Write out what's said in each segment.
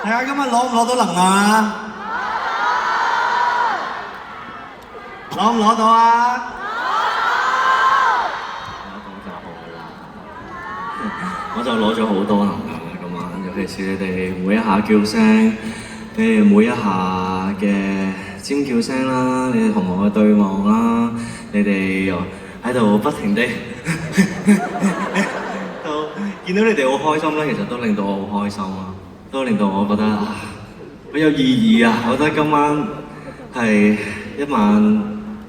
大家今日攞唔攞到能啊？攞唔攞到啊？我就攞咗好多能量啦，今晚，尤其是你哋每一下叫聲，你哋每一下嘅尖叫聲啦，你哋同我嘅對望啦，你哋又喺度不停地都見到你哋好開心咧，其實都令到我好開心啊，都令到我覺得好有意義啊！我覺得今晚係一晚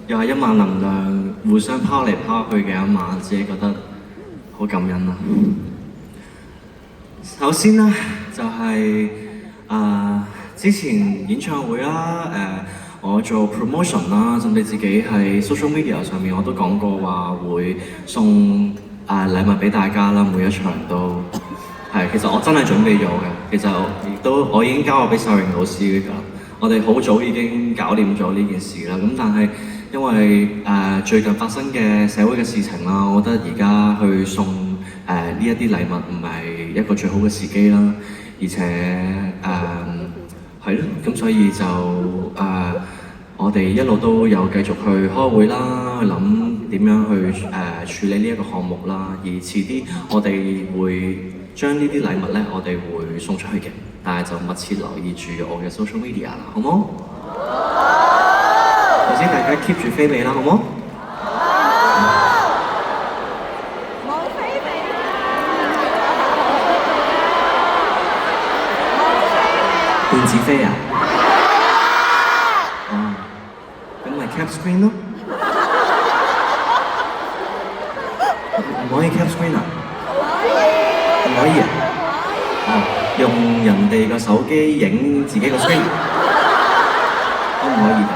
又係一晚能量互相拋嚟拋去嘅一晚，自己覺得好感恩啊！首先咧就係、之前演唱會啦，我做 promotion 啦，甚至自己喺 social media 上面我都講過話會送禮物俾大家啦，每一場都係，其實我真係準備咗嘅，其實我已經交咗俾秀榮老師㗎，我哋好早已經搞掂咗呢件事啦，咁但係因為最近發生嘅社會嘅事情啦，我覺得而家去送呢一啲禮物唔係一個最好嘅時機啦，而且係咯，咁所以就我哋一路都有繼續去開會啦，去諗點樣去處理呢一個項目啦，而遲啲我哋會將呢啲禮物咧，我哋會送出去嘅，但係就密切留意住我嘅 social media 啦，好冇？頭先大家 keep 住飛尾啦，好冇？電子飛啊？哦，咁咪 cap screen 咯？唔可以 cap screen 啊？唔可以啊？哦，用人哋個手機影自己個 screen 都唔可以㗎？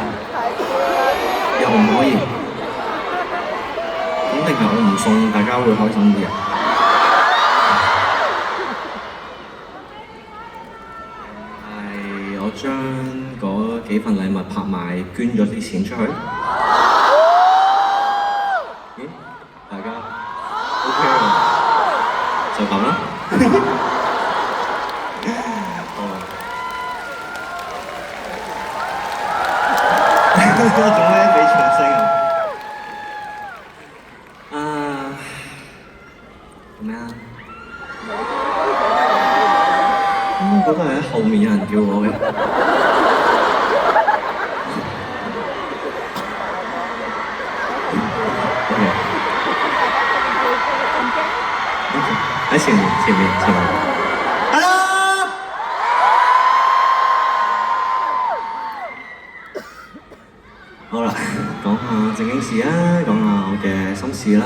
又唔可以？咁定係我唔送大家會開心啲啊？將嗰幾份禮物拍賣，捐咗啲錢出去。咦？大家 OK 喎，就咁啦。做咩俾掌聲啊？做咩啊？嗰個係喺後面有人叫我嘅。喺前面。Hello！ 好啦，講下正經事啦，講下我嘅心事啦。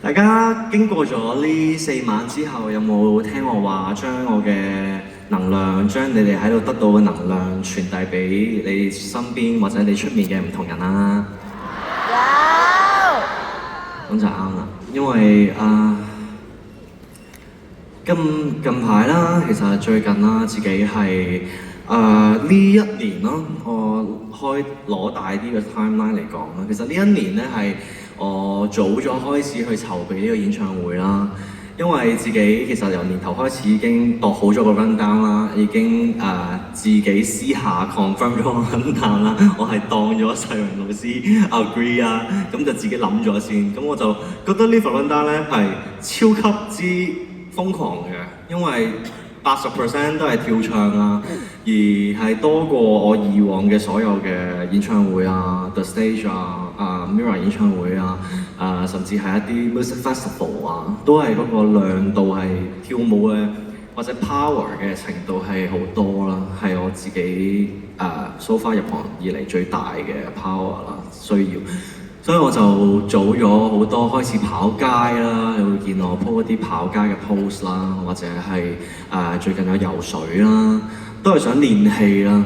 大家經過咗呢4晚之後，有冇聽我話將我嘅能量，將你哋喺度得到嘅能量傳遞俾你身邊或者你出面嘅唔同人啊？有。咁就啱啦，因為近排啦，其實最近啦，自己係呢一年啦，我攞大啲嘅 timeline 嚟講啦，其實呢一年咧係我早咗開始去籌備呢個演唱會啦，因為自己其實由年頭開始已經度好咗個 rundown 啦，已經自己私下 confirm 咗個 rundown 啦，我係當咗世榮老師 agree 啊，咁就自己諗咗先，咁我就覺得呢份 rundown 咧係超級之瘋狂嘅，因為80% 都係跳唱啊，而係多過我以往嘅所有嘅演唱會啊 ，The Stage 啊，Mirror 演唱會啊，甚至係一啲 Music Festival 啊，都係嗰個亮度係跳舞嘅或者 power 嘅程度係好多啦，係我自己so far 入行以嚟最大嘅 power 啦，需要。所以我就早咗好多開始跑街啦，你會見我 po 一啲跑街嘅 post 啦，或者係最近有游水啦，都係想練氣啦。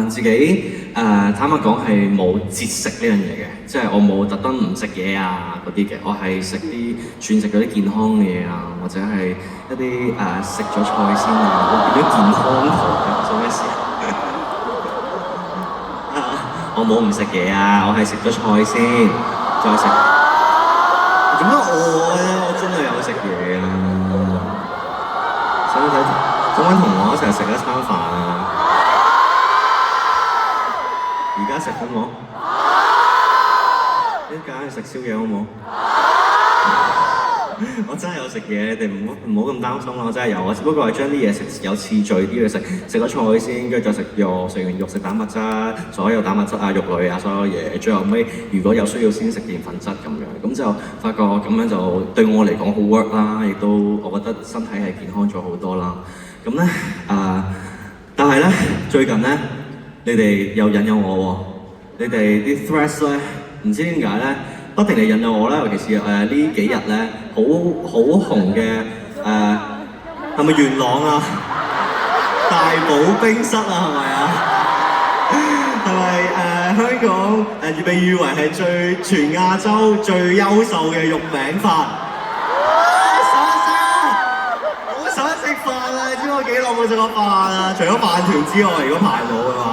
自己坦白講係冇節食呢樣嘢嘅，即係我冇特登唔食嘢啊嗰啲嘅，我係食啲轉食嗰啲健康嘅嘢啊，或者係一啲食咗菜先啊，我變咗健康堂嘅，做咩事？我冇唔食嘢啊，我係食咗菜先，再食。做乜餓啊？我真係有食嘢啊！可唔可以同我一齊食一餐飯啊？而家食好冇？一陣間去食宵夜好冇？我真係有食嘢，你哋唔好咁擔心啦，我真係有，我只不過係將啲嘢食有次序啲去食，食咗菜先，跟住再食肉，食完肉食蛋白質，所有蛋白質啊、肉類啊、所有嘢，最後尾如果有需要先食澱粉質咁樣，咁就發覺咁樣就對我嚟講好 work 啦，亦都我覺得身體係健康咗好多啦。咁咧但係咧最近咧，你哋又引誘我喎，你哋啲 threads 咧，唔知點解咧，不停地引誘我啦，尤其是呢幾日咧，好紅嘅係咪元朗啊？大堡冰室啊，係咪啊？係咪香港被譽為係全亞洲最優秀嘅肉餅法？我想食飯啊！你知我幾耐冇食過飯啊？除咗飯團之外，如果排冇嘅話，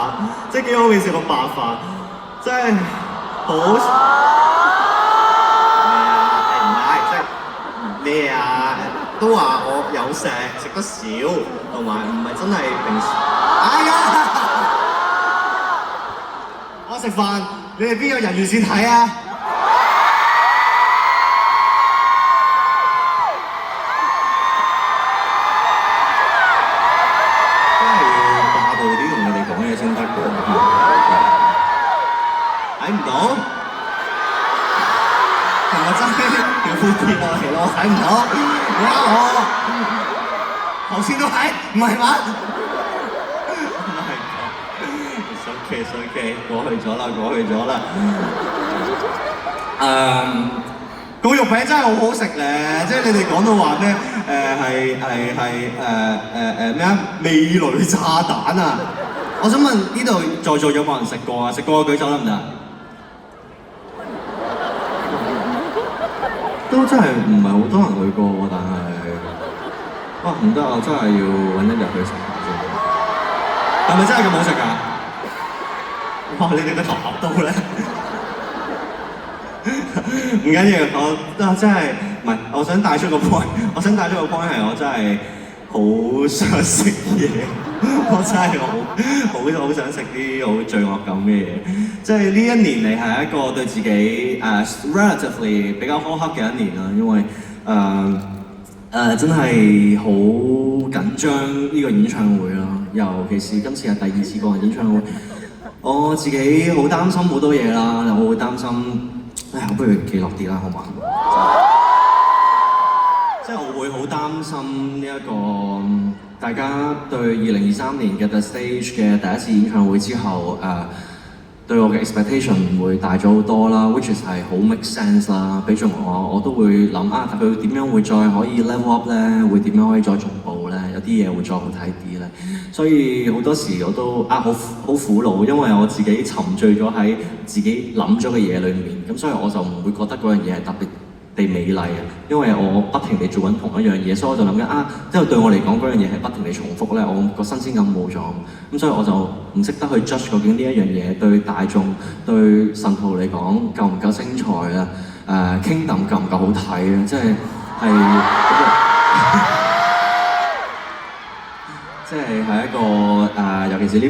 即係幾耐未食過白飯，真係好。咩啊？都話我有食得少，同埋唔係真係平時。哎呀！我食飯，你哋邊個人魚線睇啊？真係要霸道啲同你哋講嘢先得嘅，睇唔到？我真係條褲貼落嚟咯，睇唔到，你呃我，頭先都睇，唔係嘛？唔係，OK，過去咗啦。個肉餅真係好好食咧，即係你哋講到話咩？咩啊？味蕾炸彈啊！我想問呢度在座有冇人食過啊？食過舉手得唔得？都真係唔係好多人去過喎，但係哇唔得啊！真係要揾一日去食下先。係咪真係咁好食㗎？哇！你哋個頭殼到咧，唔緊要，我真係唔係，我想帶出個 point，係我真係好想食嘢，我真係好想食啲好罪惡感嘅嘢。即係呢一年嚟係一個對自己relatively 比較苛刻嘅一年啦，因為真係好緊張呢個演唱會啦，尤其是今次係第2次個人演唱會，我自己好擔心好多嘢啦，我會擔心，我不如記落啲啦，好嘛？即係我會好擔心呢一個大家對2023年嘅 The Stage 嘅第一次演唱會之後對我嘅 expectation 會大咗好多啦 ，which is 係好 make sense 啦。俾咗我都會諗佢點樣會再可以 level up 咧，會點樣可以再進步咧？有啲嘢會再好睇啲咧。所以好多時我都好苦惱，因為我自己沉醉咗喺自己諗咗嘅嘢裏面，咁所以我就唔會覺得嗰樣嘢係特別地美麗啊，因為我不停地做緊同一樣嘢，所以我就諗緊因為對我嚟講嗰樣嘢係不停地重複咧，我個新鮮感冇咗，咁所以我就唔識得去 judge 究竟呢一樣嘢對大眾、對神徒嚟講夠唔夠精彩啊？Kingdom 夠唔夠好睇啊？即係一個尤其是呢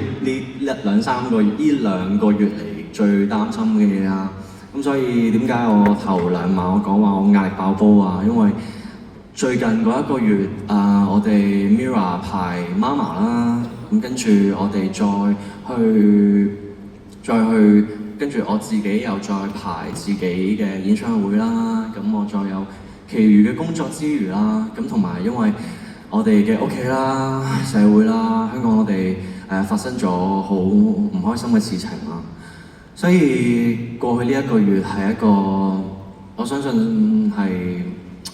兩個月嚟最擔心嘅嘢啊！咁所以點解我頭2晚我講話我壓力爆煲啊？因為最近嗰1個月我哋 Mirror 排 Mama 啦，咁跟住我哋再去跟住我自己又再排自己嘅演唱會啦，咁我再有其餘嘅工作之餘啦，咁同埋因為我哋嘅屋企啦、社會啦、香港我哋發生咗好唔開心嘅事情啦。所以過去呢1個月係一個，我相信係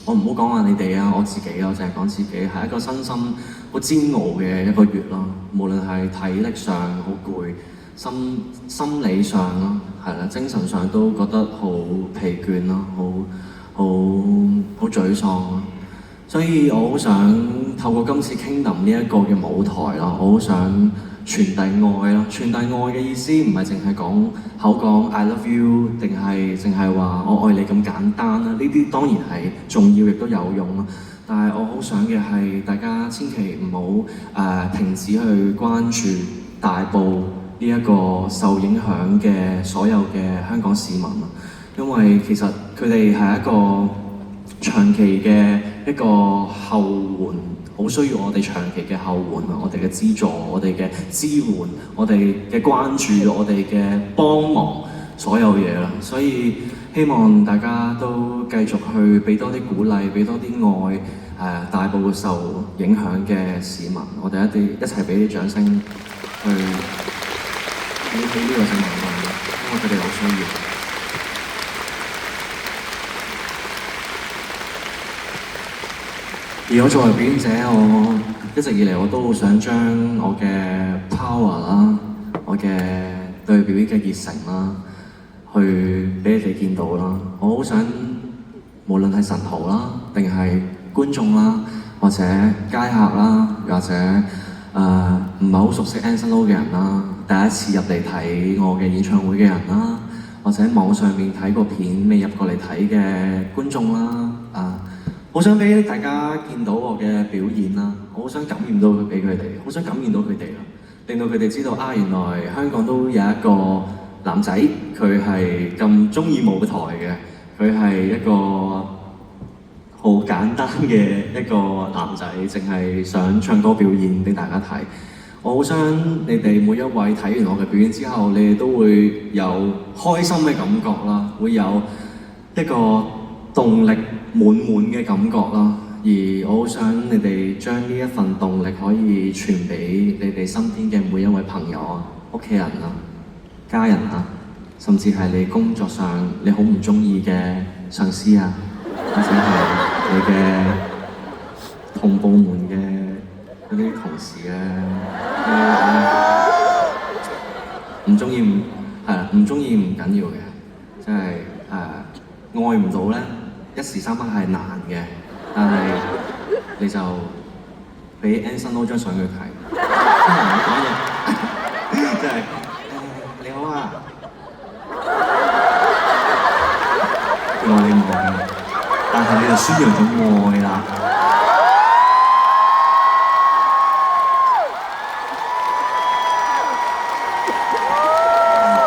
我唔好講話你哋啊，我自己我淨係講自己係一個身心好煎熬嘅1個月咯。無論係體力上好攰，心理上咯，係啦，精神上都覺得好疲倦咯，好沮喪咯。所以我好想透過今次 Kingdom 呢一個嘅舞台啦，我好想傳遞愛咯。傳遞愛嘅意思唔係淨係口講 I love you， 定係淨係話我愛你咁簡單啦。呢啲當然係重要，亦都有用啦。但係我好想嘅係大家千祈唔好停止去關注大埔呢一個受影響嘅所有嘅香港市民啊，因為其實佢哋係一個長期嘅一個後援，好需要我哋長期嘅後援啊，我哋嘅資助，我哋嘅支援，我哋嘅關注，我哋嘅幫忙，所有嘢啦。所以希望大家都繼續去俾多啲鼓勵，俾多啲愛大埔受影響嘅市民，我哋一齊俾啲掌聲去起呢個新聞啦，因為佢哋好需要。而我作為表演者，我一直以嚟我都好想將我嘅 power 啦，我嘅對表演嘅熱誠啦，去俾你哋見到啦。我好想無論係神徒啦，定係觀眾啦，或者街客啦，或者唔係好熟悉 Anson Lo 嘅人啦，第一次入嚟睇我嘅演唱會嘅人啦，或者網上面睇過片未入過嚟睇嘅觀眾啦，好想俾大家見到我嘅表演啦，我好想感染到佢俾佢哋，好想感染到佢哋啦，令到佢哋知道原來香港都有一個男仔，佢係咁鍾意舞台嘅，佢係一個好簡單嘅一個男仔，淨係想唱歌表演俾大家睇。我好想你哋每一位睇完我嘅表演之後，你哋都會有開心嘅感覺啦，會有一個動力滿滿嘅感覺啦，而我好想你哋將呢一份動力可以傳俾你哋身邊嘅每一位朋友啊、屋企人啊、家人啊，甚至係你工作上你好唔中意嘅上司啊，或者係你嘅同部門嘅嗰啲同事唔中意唔中意唔緊要嘅，即係愛唔到咧。一時三刻係難嘅，但係你就俾 Anson Lo 張相佢睇，真係唔講嘢，即係你好啊，佢話你唔愛，但係你就宣揚咗愛啦。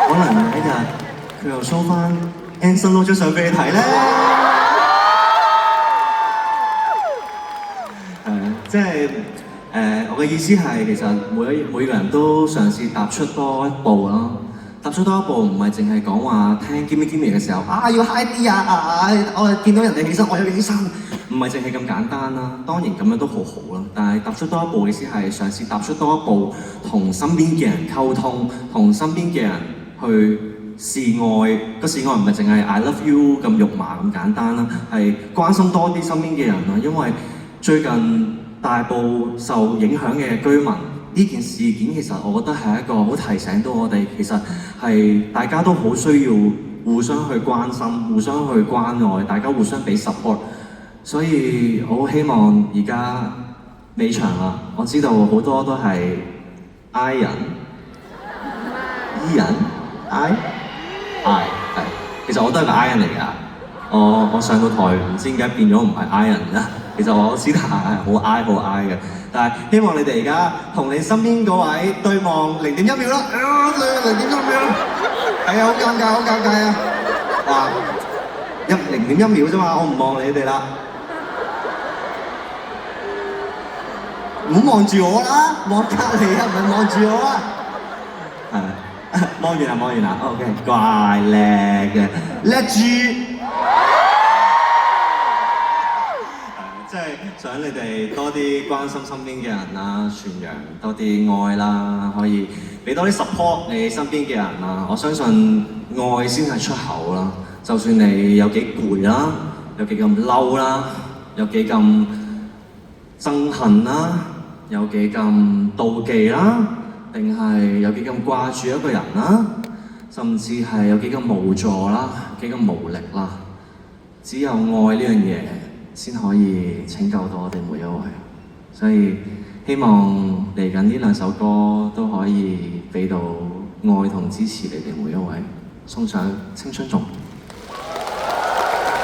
可能有一日佢又 show 翻 Anson Lo 張相俾你睇咧。即係我嘅意思係其實每個人都嘗試踏出多一步啦。踏出多一步唔係淨係講話聽 Gimme Gimme 嘅時候要 high 啲我見到人哋起身我要起身，唔係淨係咁簡單啦。當然咁樣都好好啦，但係踏出多一步嘅意思係嘗試踏出多一步，同身邊嘅人溝通，同身邊嘅人去示愛。個示愛唔係淨係 I love you 咁肉麻咁簡單啦，係關心多啲身邊嘅人啦。因為最近大埔受影響嘅居民呢件事件，其實我覺得係一個好提醒到我哋，其實係大家都好需要互相去關心、互相去關愛，大家互相俾 support。所以我好希望而家尾場啦，我知道好多都係 I 人、E 人、I 係，其實我都係個 I 人嚟㗎。我上到台唔知點解變咗唔係 I 人啦。其實我私底下係好 I 嘅，但係希望你哋而家同你身邊嗰位對望0.1秒啦，0.1秒，係啊，好尷尬，好尷尬啊！哇，0.1秒啫嘛，我唔望你哋啦，唔好望住我啦，望隔離啊，唔係望住我啊！望完啦 ，OK， 怪叻嘅，叻豬。即係想你哋多啲關心身邊嘅人啦，傳揚多啲愛啦，可以俾多啲 support 你身邊嘅人啦。我相信愛先係出口啦。就算你有幾攰啦，有幾咁嬲啦，有幾咁憎恨啦，有幾咁妒忌啦，定係有幾咁掛住一個人啦，甚至係有幾咁無助啦，幾咁無力啦。只有愛呢樣嘢先可以拯救到我哋每一位，所以希望嚟緊呢兩首歌都可以俾到愛同支持你哋每一位，送上青春頌。